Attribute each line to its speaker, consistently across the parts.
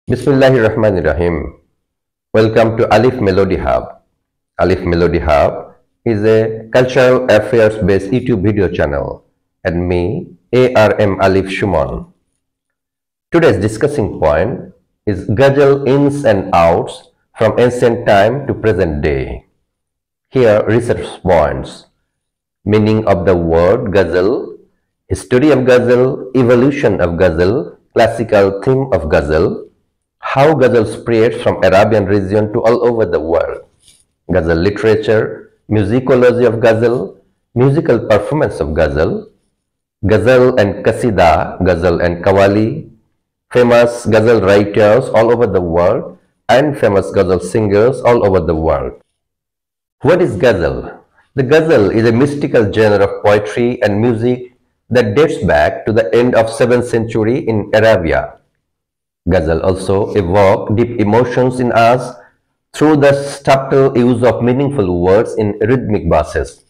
Speaker 1: Bismillahirrahmanirrahim. Welcome to Alif Melody Hub. Alif Melody Hub is a cultural affairs-based YouTube video channel, and me, ARM Alif Shuman. Today's discussing point is Ghazal ins and outs from ancient time to present day. Here, research points: meaning of the word Ghazal, history of Ghazal, evolution of Ghazal, classical theme of Ghazal, how Ghazal spreads from Arabian region to all over the world, Ghazal literature, musicology of Ghazal, musical performance of Ghazal, Ghazal and Qasidah, Ghazal and Qawali, famous Ghazal writers all over the world, and famous Ghazal singers all over the world. What is Ghazal? The Ghazal is a mystical genre of poetry and music that dates back to the end of 7th century in Arabia. Ghazal also evokes deep emotions in us through the subtle use of meaningful words in rhythmic verses.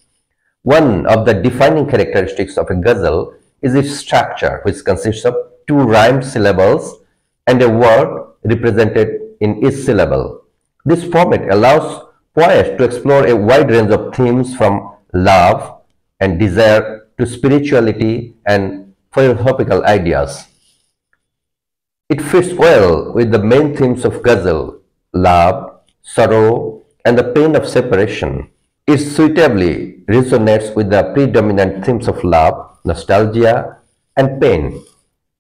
Speaker 1: One of the defining characteristics of a Ghazal is its structure, which consists of two rhymed syllables and a word represented in each syllable. This format allows poets to explore a wide range of themes from love and desire to spirituality and philosophical ideas. It fits well with the main themes of Ghazal: love, sorrow, and the pain of separation. It suitably resonates with the predominant themes of love, nostalgia, and pain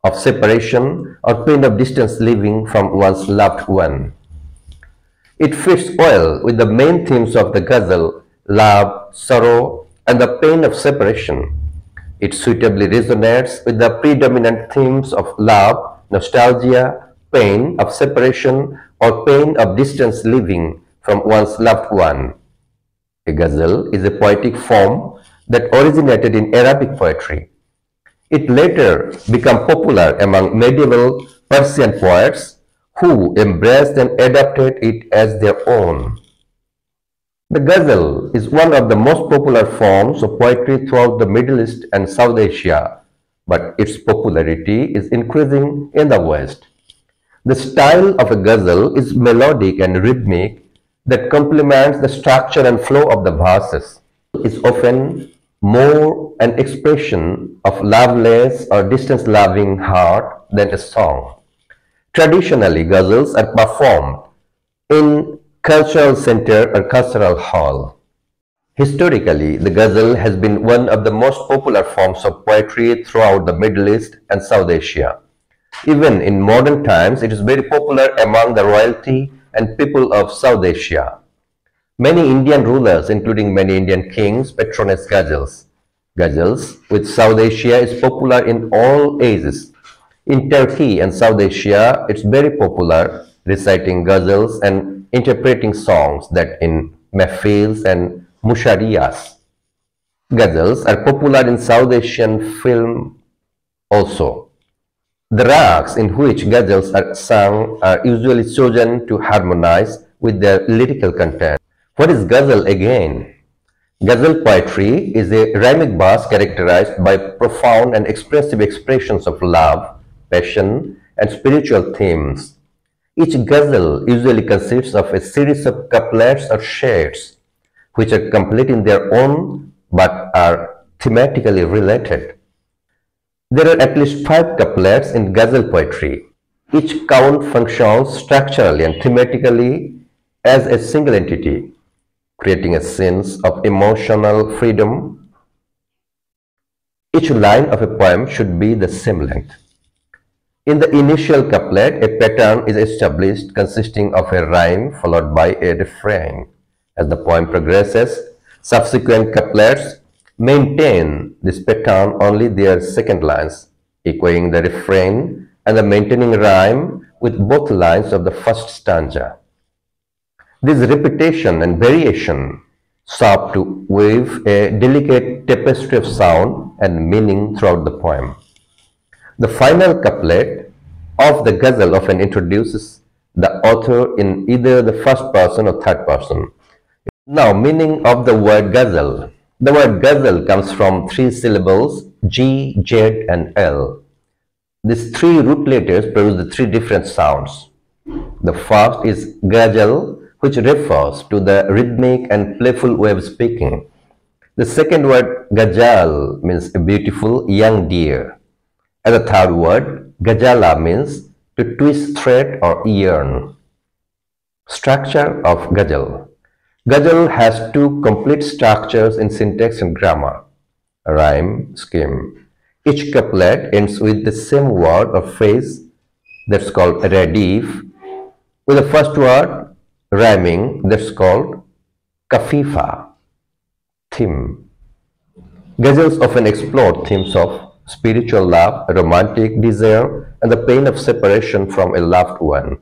Speaker 1: of separation or pain of distance living from one's loved one. It fits well with the main themes of the Ghazal: love, sorrow, and the pain of separation. It suitably resonates with the predominant themes of love, nostalgia, pain of separation, or pain of distance living from one's loved one. A Ghazal is a poetic form that originated in Arabic poetry. It later became popular among medieval Persian poets who embraced and adapted it as their own. The Ghazal is one of the most popular forms of poetry throughout the Middle East and South Asia, but its popularity is increasing in the West. The style of a Ghazal is melodic and rhythmic that complements the structure and flow of the verses. It is often more an expression of loveless or distance-loving heart than a song. Traditionally, Ghazals are performed in cultural center or cultural hall. Historically, the Ghazal has been one of the most popular forms of poetry throughout the Middle East and South Asia. Even in modern times, it is very popular among the royalty and people of South Asia. Many Indian rulers, including many Indian kings, patronize Ghazals. Ghazals with South Asia is popular in all ages. In Turkey and South Asia, it's very popular reciting Ghazals and interpreting songs that in mahfils and mushariyas. Ghazals are popular in South Asian film also. The rags in which Ghazals are sung are usually chosen to harmonize with their lyrical content. What is Ghazal again? Ghazal poetry is a rhythmic verse characterized by profound and expressive expressions of love, passion, and spiritual themes. Each Ghazal usually consists of a series of couplets or shades, which are complete in their own but are thematically related. There are at least 5 couplets in Ghazal poetry. Each count functions structurally and thematically as a single entity, creating a sense of emotional freedom. Each line of a poem should be the same length. In the initial couplet, a pattern is established consisting of a rhyme followed by a refrain. As the poem progresses, subsequent couplets maintain this pattern only their second lines, echoing the refrain and the maintaining rhyme with both lines of the first stanza. This repetition and variation serve to weave a delicate tapestry of sound and meaning throughout the poem. The final couplet of the Ghazal often introduces the author in either the first person or third person. Now, meaning of the word Ghazal. The word Ghazal comes from 3 syllables, G, Z, and L. These 3 root letters produce the 3 different sounds. The first is Ghazal, which refers to the rhythmic and playful way of speaking. The second word, Ghazal, means a beautiful young deer. And the third word, Ghazala, means to twist, thread, or yearn. Structure of Ghazal. Ghazal has two complete structures in syntax and grammar. Rhyme scheme. Each couplet ends with the same word or phrase, that's called radif, with the first word rhyming, that's called kafifa. Theme. Ghazals often explore themes of spiritual love, romantic desire, and the pain of separation from a loved one.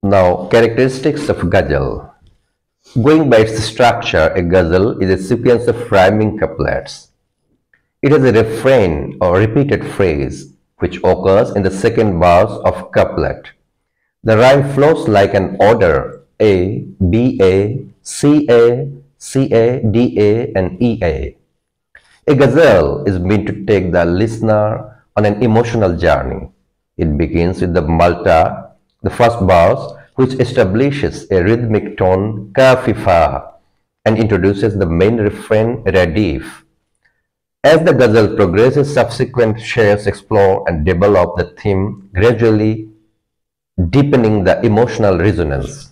Speaker 1: Now, characteristics of Ghazal. Going by its structure, a Ghazal is a sequence of rhyming couplets. It has a refrain or repeated phrase which occurs in the second verse of couplet. The rhyme flows like an order A, B, A, C, A, C, A, D, A, and E, A. A Ghazal is meant to take the listener on an emotional journey. It begins with the malta, the first verse, which establishes a rhythmic tone, kafifa, and introduces the main refrain, radif. As the Ghazal progresses, subsequent shares explore and develop the theme, gradually deepening the emotional resonance.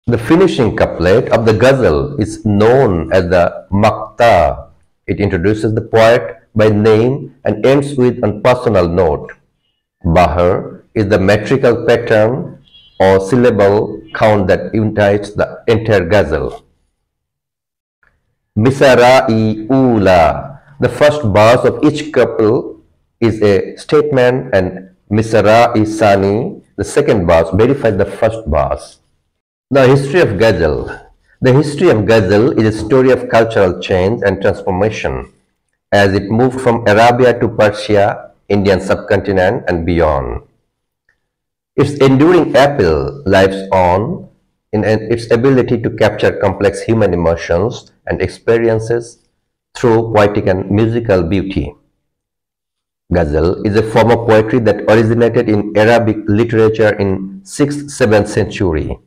Speaker 1: The finishing couplet of the Ghazal is known as the Maqta. It introduces the poet by name and ends with a personal note. Bahar is the metrical pattern or syllable count that unites the entire Ghazal. Misara'i Ula. The first verse of each couple is a statement, and Misara'i Sani, the second verse, verifies the first verse. The history of Ghazal. The history of Ghazal is a story of cultural change and transformation as it moved from Arabia to Persia, Indian subcontinent, and beyond. Its enduring appeal lives on in its ability to capture complex human emotions and experiences through poetic and musical beauty. Ghazal is a form of poetry that originated in Arabic literature in 6th-7th century.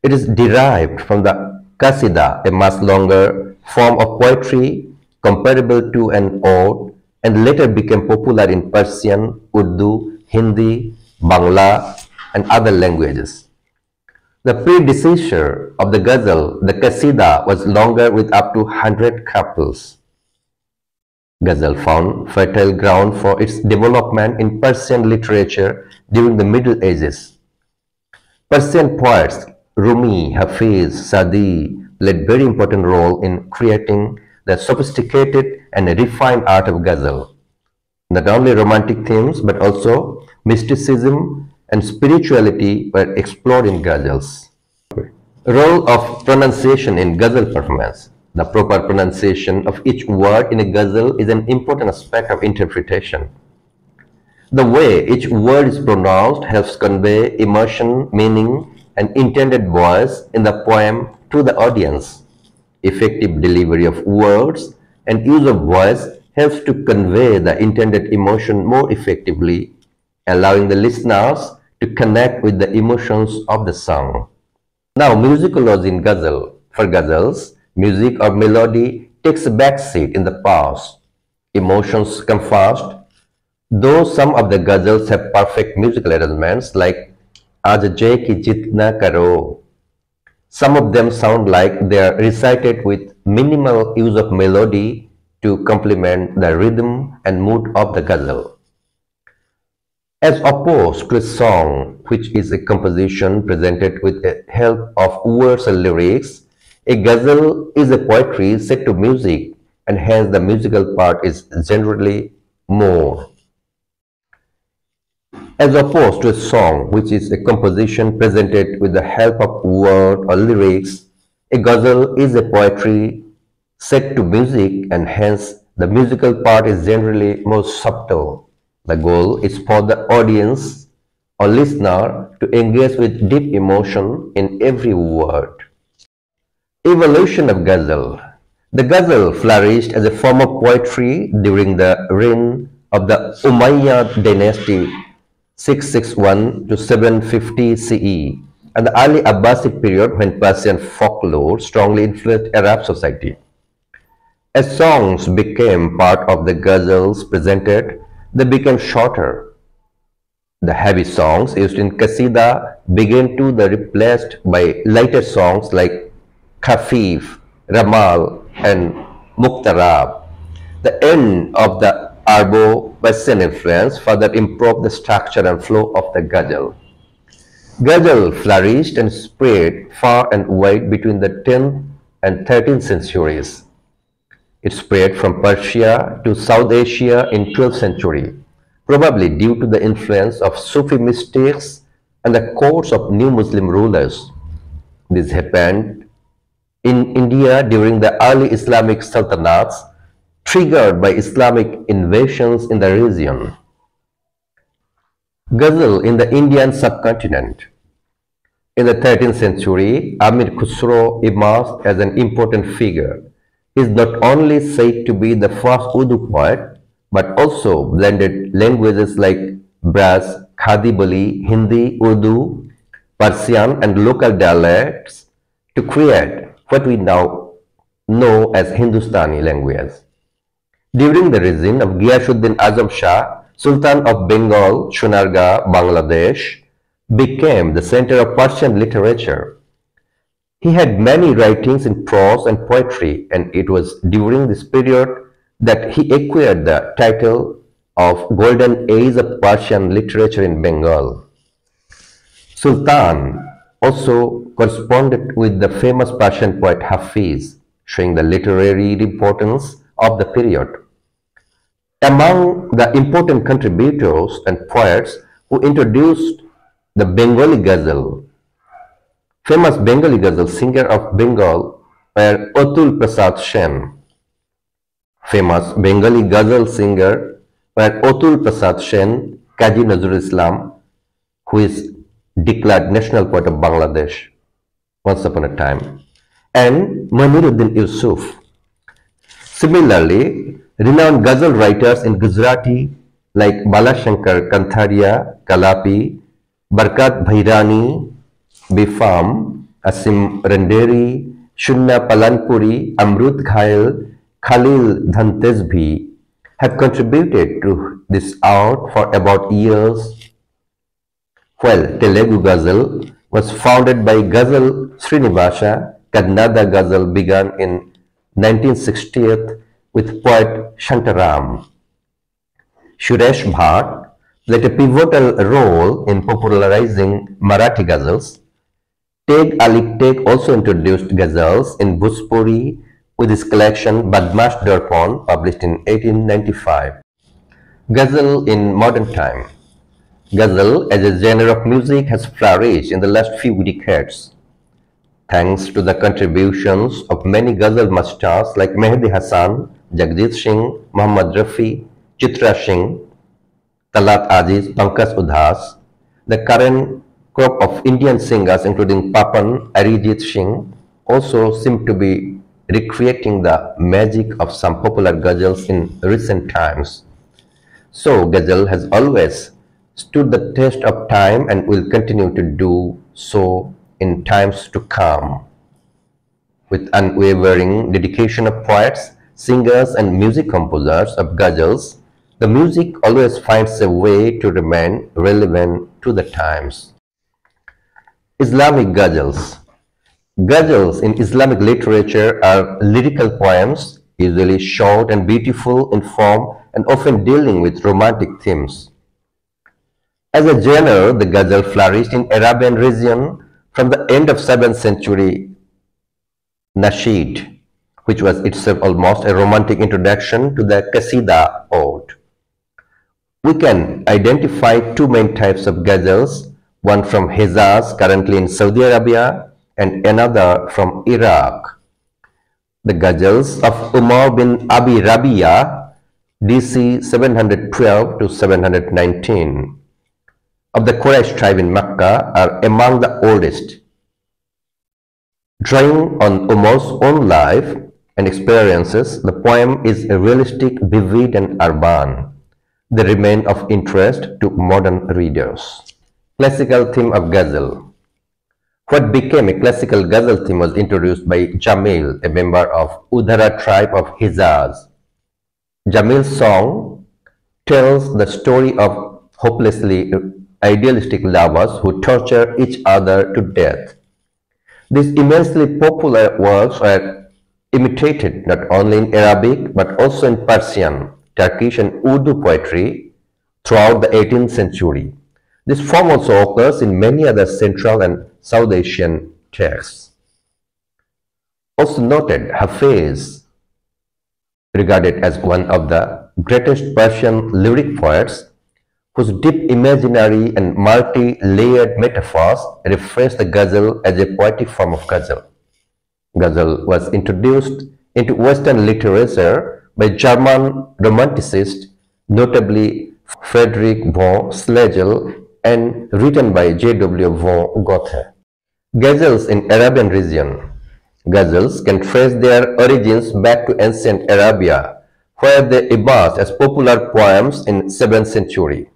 Speaker 1: It is derived from the Qasidah, a much longer form of poetry comparable to an ode, and later became popular in Persian, Urdu, Hindi, Bangla, and other languages. The predecessor of the Ghazal, the Qasidah, was longer with up to 100 couples. Ghazal found fertile ground for its development in Persian literature during the Middle Ages. Persian poets Rumi, Hafiz, Sadi played very important role in creating the sophisticated and refined art of Ghazal. Not only romantic themes but also mysticism and spirituality were explored in Ghazals. Role of pronunciation in Ghazal performance. The proper pronunciation of each word in a Ghazal is an important aspect of interpretation. The way each word is pronounced helps convey emotion, meaning, and intended voice in the poem to the audience. Effective delivery of words and use of voice helps to convey the intended emotion more effectively, allowing the listeners to connect with the emotions of the song. Now, musicology in Ghazal. For Ghazals, music or melody takes a backseat in the past. Emotions come first. Though some of the Ghazals have perfect musical arrangements like Aaj Jai Ki Jitna Karo, some of them sound like they are recited with minimal use of melody to complement the rhythm and mood of the Ghazal. As opposed to a song, which is a composition presented with the help of words and lyrics, a Ghazal is a poetry set to music, and hence the musical part is generally more. As opposed to a song, which is a composition presented with the help of word or lyrics, a Ghazal is a poetry set to music, and hence the musical part is generally more subtle. The goal is for the audience or listener to engage with deep emotion in every word. Evolution of Ghazal. The Ghazal flourished as a form of poetry during the reign of the Umayyad dynasty 661 to 750 CE, and the early Abbasid period when Persian folklore strongly influenced Arab society. As songs became part of the ghazals presented, they became shorter. The heavy songs used in Qasidah began to be replaced by lighter songs like Khafif, Ramal, and Muqtarab. The end of the Arabo-Persian influence further improved the structure and flow of the ghazal. Ghazal flourished and spread far and wide between the 10th and 13th centuries. It spread from Persia to South Asia in 12th century, probably due to the influence of Sufi mystics and the courts of new Muslim rulers. This happened in India during the early Islamic sultanates, triggered by Islamic invasions in the region. Ghazal in the Indian subcontinent. In the 13th century, Amir Khusro emerged as an important figure. He is not only said to be the first Urdu poet, but also blended languages like Braj, Khadi-Boli, Hindi, Urdu, Persian, and local dialects to create what we now know as Hindustani language. During the reign of Ghiyasuddin Azam Shah, Sultan of Bengal, Shunargah, Bangladesh, became the center of Persian literature. He had many writings in prose and poetry, and it was during this period that he acquired the title of Golden Age of Persian Literature in Bengal. Sultan also corresponded with the famous Persian poet Hafiz, showing the literary importance of the period. Among the important contributors and poets who introduced the Bengali Ghazal, famous Bengali Ghazal singer of Bengal were Atul Prasad Sen. Famous Bengali Ghazal singer were Atul Prasad Sen, Kazi Nazrul Islam, who is declared national poet of Bangladesh once upon a time, and Maniruddin Yusuf. Similarly, renowned Ghazal writers in Gujarati like Balashankar Kantharia, Kalapi, Barkat Bhairani, Bifam, Asim Randeri, Shunna Palanpuri, Amrut Ghail, Khalil Dhantesbhi have contributed to this art for about years, while Telugu Ghazal was founded by Ghazal Srinivasa. Kannada Ghazal began in 1960 with poet Shantaram. Suresh Bhatt played a pivotal role in popularizing Marathi ghazals. Teg Ali Teg also introduced ghazals in Bhojpuri with his collection Badmash Darpan, published in 1895. Ghazal in modern time. Ghazal as a genre of music has flourished in the last few decades, thanks to the contributions of many ghazal masters like Mehdi Hassan, Jagjit Singh, Muhammad Rafi, Chitra Singh, Talat Aziz, Pankaj Udhas. The current crop of Indian singers including Papan, Arijit Singh also seem to be recreating the magic of some popular ghazals in recent times. So Ghazal has always stood the test of time and will continue to do so in times to come. With unwavering dedication of poets, singers, and music composers of ghazals, the music always finds a way to remain relevant to the times. Islamic ghazals. Ghazals in Islamic literature are lyrical poems, usually short and beautiful in form and often dealing with romantic themes. As a genre, the ghazal flourished in Arabian region from the end of 7th century Nasheed, which was itself almost a romantic introduction to the Qasidah ode. We can identify two main types of ghazals, one from Hejaz, currently in Saudi Arabia, and another from Iraq. The ghazals of Umar bin Abi Rabia, DC 712 to 719, of the Quraysh tribe in Mecca are among the oldest. Drawing on Umar's own life and experiences, the poem is realistic, vivid, and urban. They remain of interest to modern readers. Classical theme of Ghazal. What became a classical Ghazal theme was introduced by Jamil, a member of Udhara tribe of Hijaz. Jamil's song tells the story of hopelessly idealistic lovers who torture each other to death. These immensely popular works were imitated not only in Arabic but also in Persian, Turkish and Urdu poetry throughout the 18th century. This form also occurs in many other Central and South Asian texts. Also noted, Hafiz, regarded as one of the greatest Persian lyric poets, whose deep imaginary and multi-layered metaphors refresh the Ghazal as a poetic form of Ghazal. Ghazal was introduced into Western literature by German romanticists, notably Friedrich von Schlegel, and written by J.W. von Goethe. Ghazals in Arabian Region. Ghazals can trace their origins back to ancient Arabia, where they emerged as popular poems in 7th century.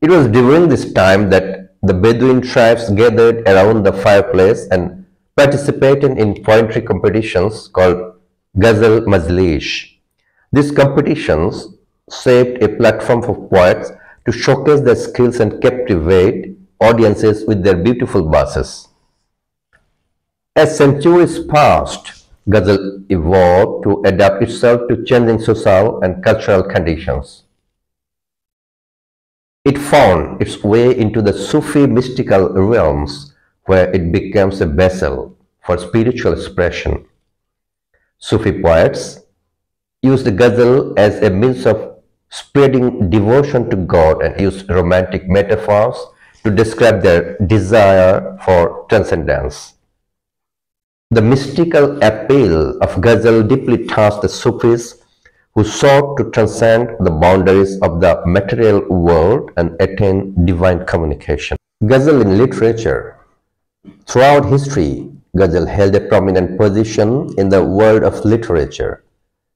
Speaker 1: It was during this time that the Bedouin tribes gathered around the fireplace and participated in poetry competitions called Ghazal Majlis. These competitions shaped a platform for poets to showcase their skills and captivate audiences with their beautiful verses. As centuries passed, Ghazal evolved to adapt itself to changing social and cultural conditions. It found its way into the Sufi mystical realms, where it becomes a vessel for spiritual expression. Sufi poets used the Ghazal as a means of spreading devotion to God and used romantic metaphors to describe their desire for transcendence. The mystical appeal of Ghazal deeply touched the Sufis, who sought to transcend the boundaries of the material world and attain divine communication. Ghazal in literature. Throughout history, Ghazal held a prominent position in the world of literature.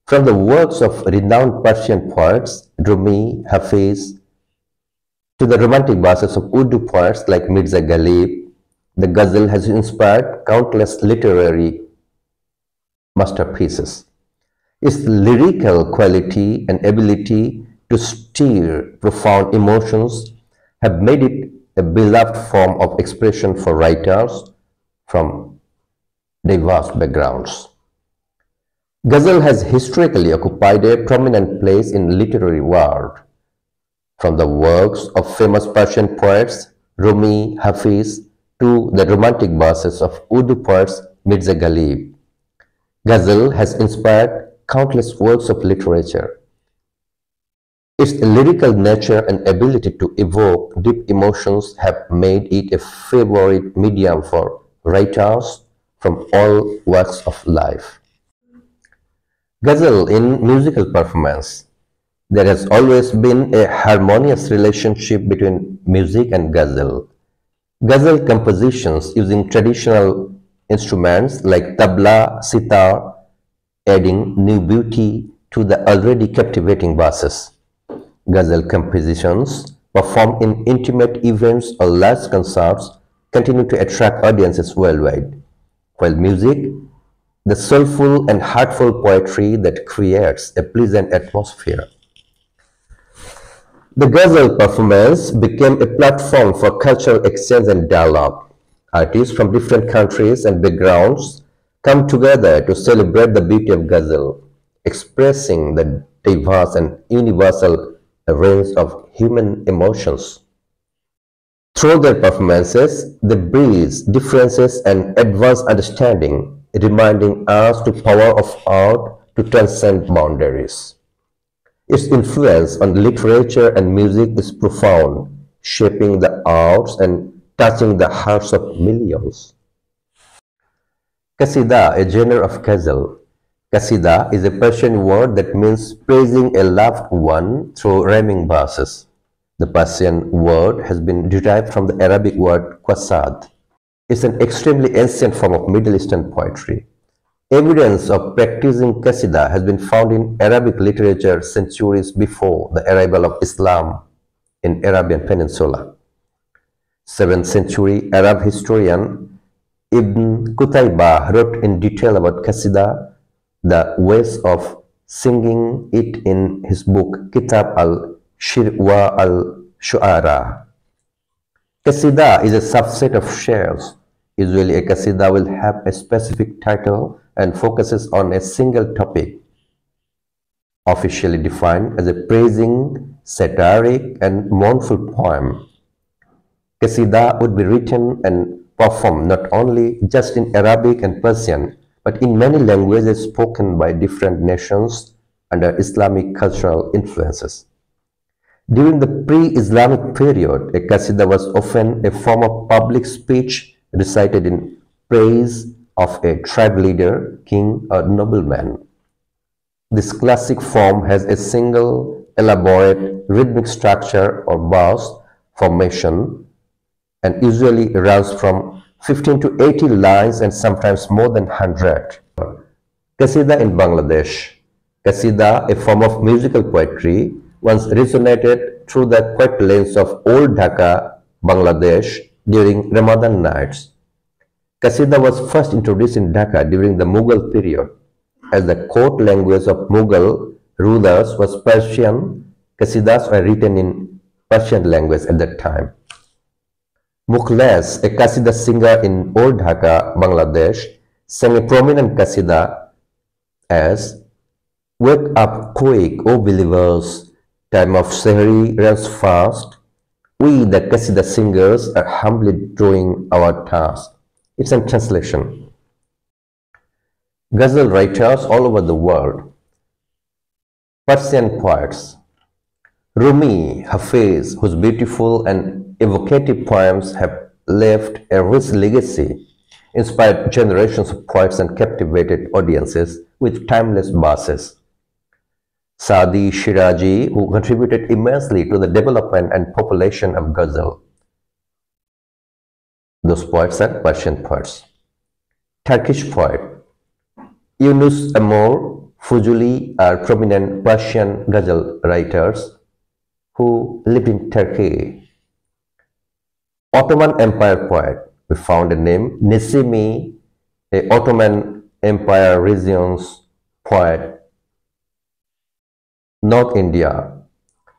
Speaker 1: From the works of renowned Persian poets, Rumi, Hafiz, to the romantic verses of Urdu poets like Mirza Ghalib, the Ghazal has inspired countless literary masterpieces. Its lyrical quality and ability to stir profound emotions have made it a beloved form of expression for writers from diverse backgrounds. Ghazal has historically occupied a prominent place in the literary world. From the works of famous Persian poets, Rumi, Hafiz, to the romantic verses of Urdu poets Mirza Ghalib, Ghazal has inspired countless works of literature. Its lyrical nature and ability to evoke deep emotions have made it a favorite medium for writers from all walks of life. Ghazal in musical performance. There has always been a harmonious relationship between music and Ghazal. Ghazal compositions using traditional instruments like tabla, sitar, adding new beauty to the already captivating verses. Ghazal compositions performed in intimate events or large concerts continue to attract audiences worldwide, while music, the soulful and heartful poetry that creates a pleasant atmosphere. The Ghazal performance became a platform for cultural exchange and dialogue. Artists from different countries and backgrounds come together to celebrate the beauty of Ghazal, expressing the diverse and universal range of human emotions. Through their performances, they bridge differences and advance understanding, reminding us the power of art to transcend boundaries. Its influence on literature and music is profound, shaping the arts and touching the hearts of millions. Qasidah, a genre of Ghazal. Qasidah is a Persian word that means praising a loved one through rhyming verses. The Persian word has been derived from the Arabic word qasad. It's an extremely ancient form of Middle Eastern poetry. Evidence of practicing Qasidah has been found in Arabic literature centuries before the arrival of Islam in Arabian Peninsula. 7th century Arab historian Ibn Qutaybah wrote in detail about Qasidah, the ways of singing it in his book Kitab al-Shirwa al-Shu'ara. Qasidah is a subset of shares. Usually a Qasidah will have a specific title and focuses on a single topic, officially defined as a praising, satiric and mournful poem. Qasidah would be written and performed not only just in Arabic and Persian, but in many languages spoken by different nations under Islamic cultural influences. During the pre-Islamic period, a Qasidah was often a form of public speech recited in praise of a tribe leader, king, or nobleman. This classic form has a single, elaborate rhythmic structure or verse formation and usually runs from 15 to 80 lines and sometimes more than 100. Qasidah in Bangladesh. Qasidah, a form of musical poetry, once resonated through the quiet lanes of Old Dhaka, Bangladesh during Ramadan nights. Qasidah was first introduced in Dhaka during the Mughal period. As the court language of Mughal rulers was Persian, Qasidahs were written in Persian language at that time. Mukhlas, a Qasidah singer in Old Dhaka, Bangladesh, sang a prominent Qasidah as "Wake up quick, O believers, time of Sahri runs fast. We, the Qasidah singers, are humbly doing our task." It's a translation. Ghazal writers all over the world. Persian poets. Rumi, Hafiz, whose beautiful and evocative poems have left a rich legacy, inspired generations of poets and captivated audiences with timeless verses. Sadi Shirazi, who contributed immensely to the development and population of Ghazal. Those poets are Persian poets. Turkish poet. Yunus Emre, Fuzuli are prominent Persian Ghazal writers who lived in Turkey. Ottoman Empire poet. We found a name, Nesimi, a Ottoman Empire region's poet. North India.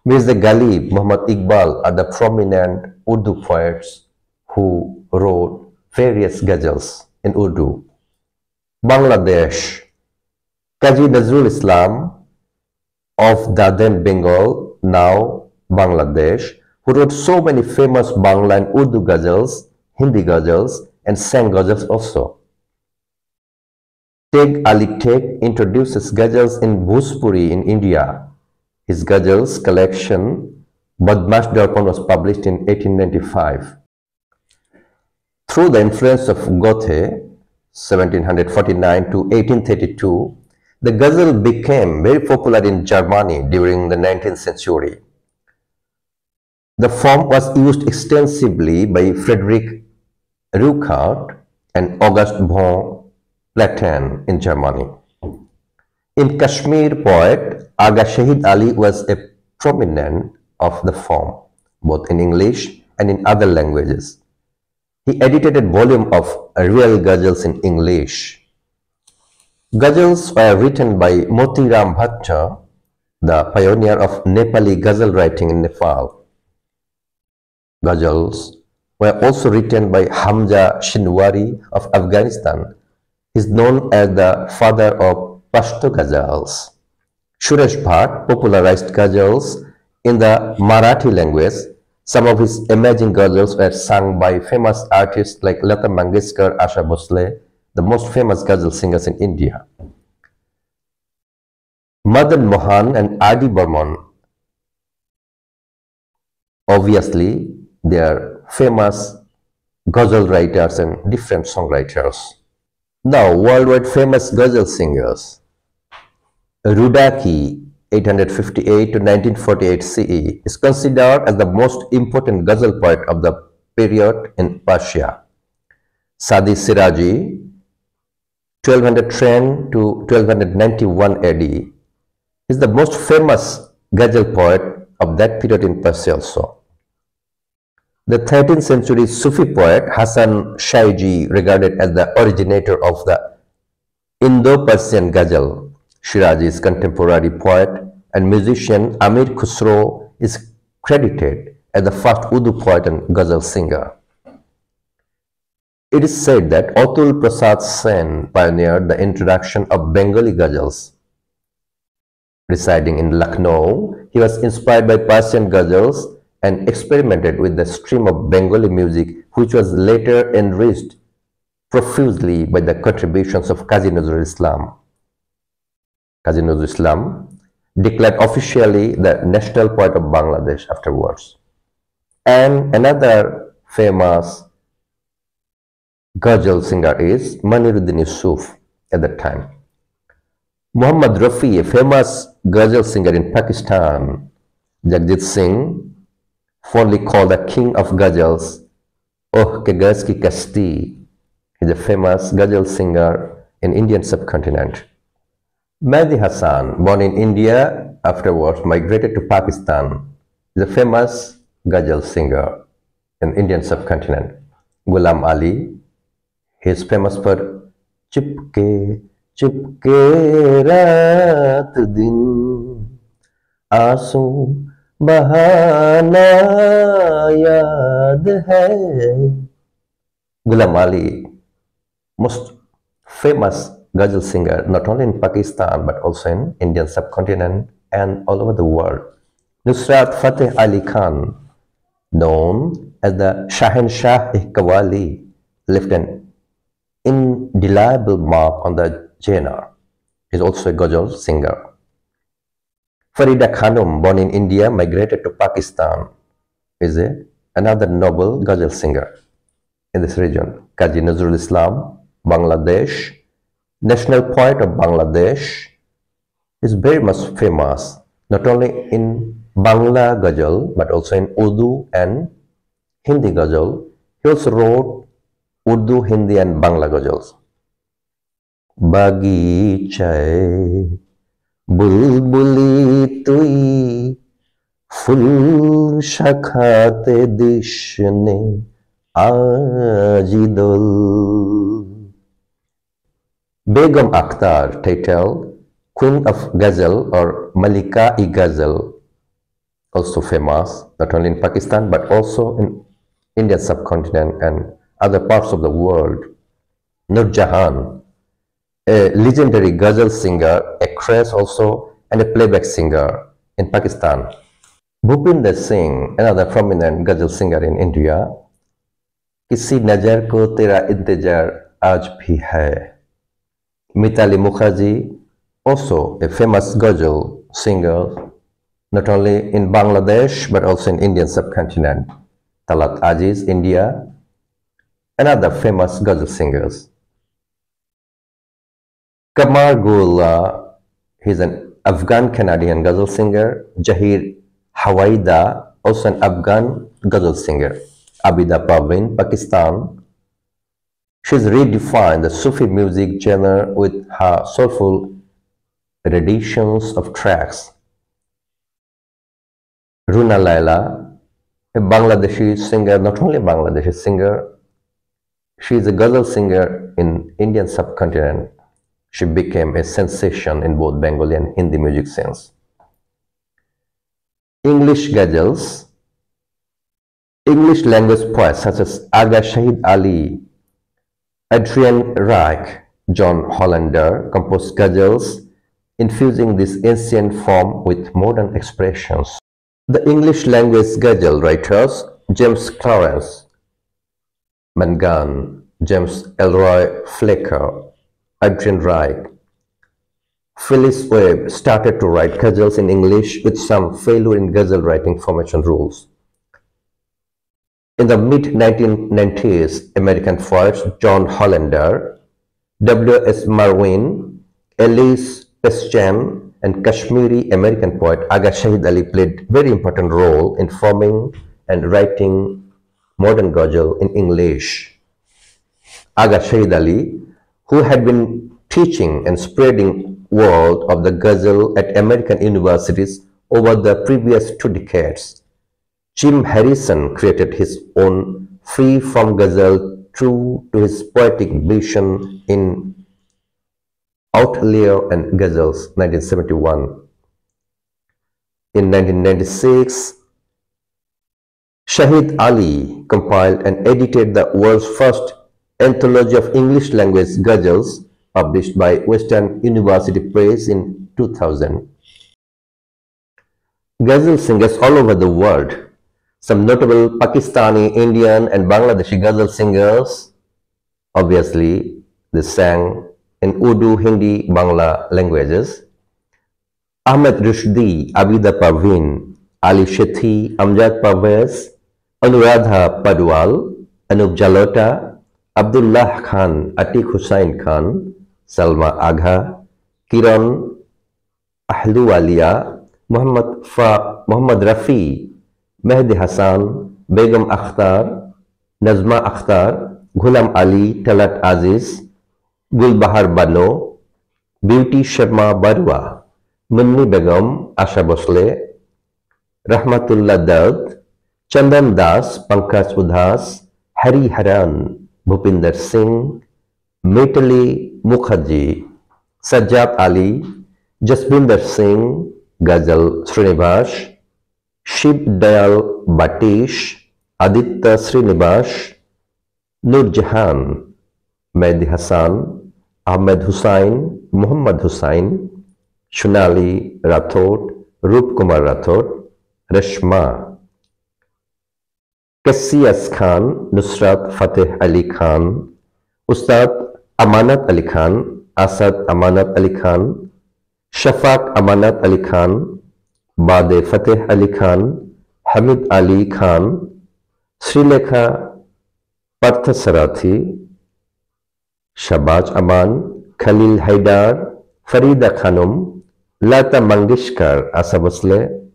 Speaker 1: Mirza Ghalib, Muhammad Iqbal are the prominent Urdu poets who wrote various ghazals in Urdu. Bangladesh. Qazi Nazrul Islam of the then Bengal, now Bangladesh, who wrote so many famous Bangla and Urdu ghazals, Hindi ghazals, and sang ghazals also. Teg Ali Teg introduces ghazals in Bhojpuri in India. His ghazals collection, Badmash Darpan, was published in 1895. Through the influence of Goethe, 1749 to 1832, the ghazal became very popular in Germany during the 19th century. The form was used extensively by Friedrich Ruckert and August von Platen in Germany. In Kashmir poet, Aga Shahid Ali was a prominent of the form, both in English and in other languages. He edited a volume of real ghazals in English. Ghazals were written by Motiram Bhatta, the pioneer of Nepali ghazal writing in Nepal. Ghazals were also written by Hamza Shinwari of Afghanistan. He is known as the father of Pashto ghazals. Suresh Bhatt popularized ghazals in the Marathi language. Some of his amazing ghazals were sung by famous artists like Lata Mangeshkar, Asha Bhosle, the most famous ghazal singers in India. Madan Mohan and R.D. Burman, obviously, they are famous ghazal writers and different songwriters. Now, worldwide famous ghazal singers. Rudaki, 858 to 1948 CE, is considered as the most important ghazal poet of the period in Persia. Sadi Siraji, 1210 to 1291 AD, is the most famous Ghazal poet of that period in Persia also. The 13th century Sufi poet Hasan Shaiji, regarded as the originator of the Indo-Persian Ghazal, Shirazi's contemporary poet and musician Amir Khusro is credited as the first Urdu poet and Ghazal singer. It is said that Atul Prasad Sen pioneered the introduction of Bengali Ghazals. Residing in Lucknow, he was inspired by Persian Ghazals and experimented with the stream of Bengali music, which was later enriched profusely by the contributions of Qazi Nazrul Islam. Qazi Nazrul Islam declared officially the national poet of Bangladesh afterwards. And another famous Ghazal singer is Maniruddin Yusuf at that time. Muhammad Rafi, a famous Ghazal singer in Pakistan, Jagjit Singh, fondly called the king of Ghazals, Oh Ke Gaz Ki Kasti, is a famous Ghazal singer in Indian subcontinent. Mehdi Hassan, born in India, afterwards migrated to Pakistan, is a famous Ghazal singer in Indian subcontinent. Ghulam Ali, he is famous for Chupke Chupke Raat Din Aansu Bahana Yaad Hai. Ghulam Ali, most famous Ghazal singer not only in Pakistan but also in Indian subcontinent and all over the world. Nusrat Fateh Ali Khan, known as the Shahenshah-e-Qawali, left an indelible mark on the genre. He is also a Ghazal singer. Farida Khanum, born in India, migrated to Pakistan, is another noble Ghazal singer in this region. Qazi Nazrul Islam, Bangladesh, national poet of Bangladesh, is very much famous not only in Bangla Ghazal but also in Urdu and Hindi Ghazal. He also wrote Urdu, Hindi and Bangla Ghazals. Bagichaye bulbuli tui ful shakhate dishne ajidol. Begum Akhtar, titled Queen of Ghazal or Malika-e-Ghazal, also famous not only in Pakistan but also in Indian subcontinent and other parts of the world. Nur Jahan, a legendary Ghazal singer, actress also, and a playback singer in Pakistan. Bhupinder Singh, another prominent Ghazal singer in India. Kisi nazar ko tera intejar aaj bhi hai. Mitali Mukherjee, also a famous Ghazal singer not only in Bangladesh but also in Indian subcontinent. Talat Aziz, India, and other famous Ghazal singers. Kamar Gullah, he is an Afghan-Canadian Ghazal singer. Jahir Hawaida, also an Afghan Ghazal singer. Abida Parveen, Pakistan. She has redefined the Sufi music genre with her soulful renditions of tracks. Runa Laila, a Bangladeshi singer, not only a Bangladeshi singer, she is a Ghazal singer in Indian subcontinent. She became a sensation in both Bengali and Hindi music scenes. English Ghazals. English language poets such as Aga Shahid Ali, Adrian Reich, John Hollander composed Ghazals, infusing this ancient form with modern expressions. The English language Ghazal writers James Clarence Mangan, James Elroy Flecker, Adrian Reich, Phyllis Webb started to write Ghazals in English with some failure in Ghazal writing formation rules. In the mid-1990s, American poets John Hollander, W.S. Merwin, Ellis Peschan, and Kashmiri American poet Aga Shahid Ali played very important role in forming and writing modern Ghazal in English. Aga Shahid Ali, who had been teaching and spreading word of the Ghazal at American universities over the previous 2 decades. Jim Harrison created his own free from Ghazal true to his poetic vision in Outlier and Ghazals 1971. In 1996, Shahid Ali compiled and edited the world's first anthology of English language ghazals published by Western University Press in 2000. Ghazal singers all over the world, some notable Pakistani, Indian and Bangladeshi Ghazal singers, obviously they sang in Urdu, Hindi, Bangla languages. Ahmed Rushdi, Abida Parveen, Ali Shethi, Amjad Parvez, Anuradha Padwal, Anup Jalota, Abdullah Khan, Atiq Hussain Khan, Salma Agha, Kiran Ahluwalia, Muhammad Rafi, Mehdi Hassan, Begum Akhtar, Nazma Akhtar, Ghulam Ali, Talat Aziz, Gulbahar Bano, Beauty Sharma Barua, Munni Begum, Asha Bosle, Rahmatullah Daud, Chandan Das, Pankaj Udhas, Hari Haran, Bhupinder Singh, Mitali Mukherjee, Sajjad Ali, Jasbinder Singh, Ghazal Srinivas, Shiv Dayal Batish, Aditya Srinivas, Nur Jahan, Mehdi Hassan, Ahmed Hussain, Muhammad Hussain, Shunali Rathod, Rup Kumar Rathod, Reshma, Cassius Khan, Nusrat Fateh Ali Khan, Ustad Amanat Ali Khan, Asad Amanat Ali Khan, Shafaq Amanat Ali Khan, Bade Fateh Ali Khan, Hamid Ali Khan, Srilekha Parthasarathi, Shabaj Aman, Khalil Haidar, Farida Khanum, Lata Mangeshkar, Asa Bhosle,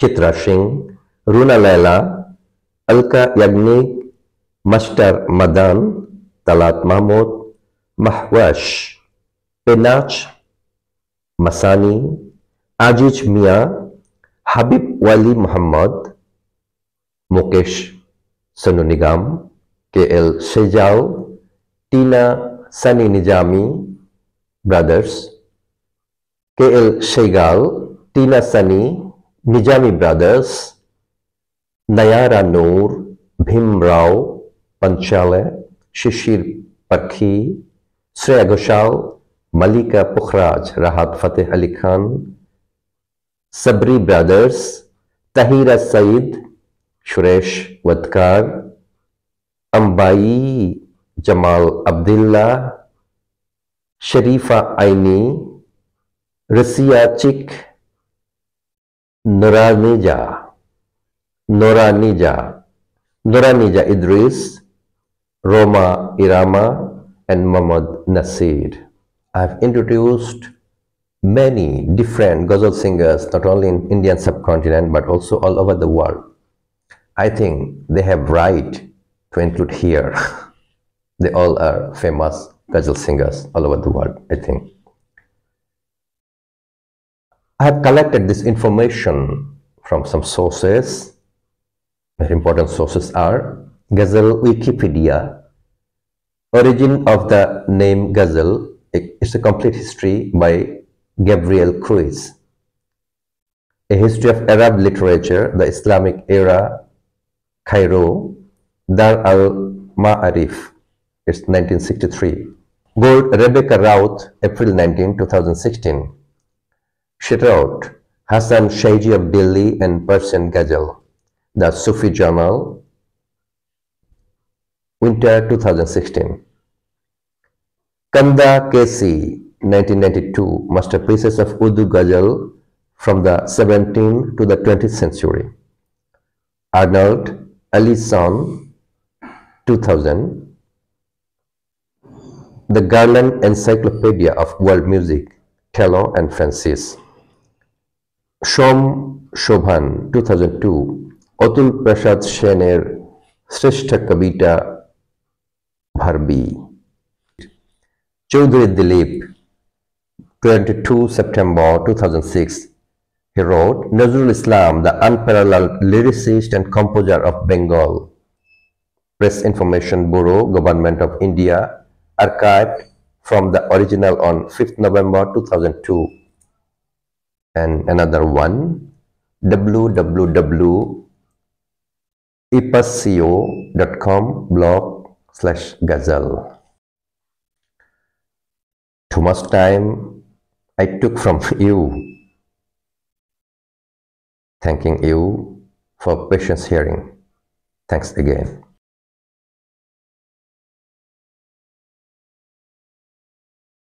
Speaker 1: Chitra Singh, Runa Laila, Alka Yagnik, Mastar Madan, Talat Mahmud, Mahwash, Penach, Masani, Ajiz Mia, Habib Wali Muhammad, Mukesh Sonu Nigam, KL Shejal, Tina Sani Nijami brothers, KL Shegal, Tina Sani, Nijami brothers, Nayara Noor, Bhim Rao, Panchale, Shishir Pakhi, Shreya Ghoshal, Malika Pukhraj, Rahat Fateh Ali Khan, Sabri brothers, Tahira Said, Suresh Wadkar, Ambai, Jamal Abdullah, Sharifa Aini, Researchic, Noranija Idris, Roma Irama, and Muhammad Nasir. I have introduced many different Ghazal singers, not only in Indian subcontinent, but also all over the world. I think they have right to include here. They all are famous Ghazal singers all over the world, I think. I have collected this information from some sources. The important sources are Ghazal Wikipedia, origin of the name Ghazal, it's a complete history by Gabriel Cruz, a history of Arab literature, the Islamic era, Cairo, Dar al-Ma'arif, it's 1963. Gold Rebecca Routh, April 19, 2016. She wrote Hassan Shaiji of Delhi and Persian Ghazal, the Sufi Journal, Winter 2016. Kanda Kesi, 1992, Masterpieces of Urdu Ghazal from the 17th to the 20th century. Arnold Allison, 2000. The Garland Encyclopedia of World Music, Talon and Francis. Shom Shobhan, 2002, Atul Prasad Sener, Shrestha Kavita Bharbi. Chaudhry Dilip, 22 September 2006. He wrote, Nazrul Islam, the unparalleled lyricist and composer of Bengal. Press Information Bureau, Government of India, archived from the original on 5th November 2002. And another one, www.ipasio.com/Ghazal. Too much time I took from you. Thanking you for patience hearing. Thanks again.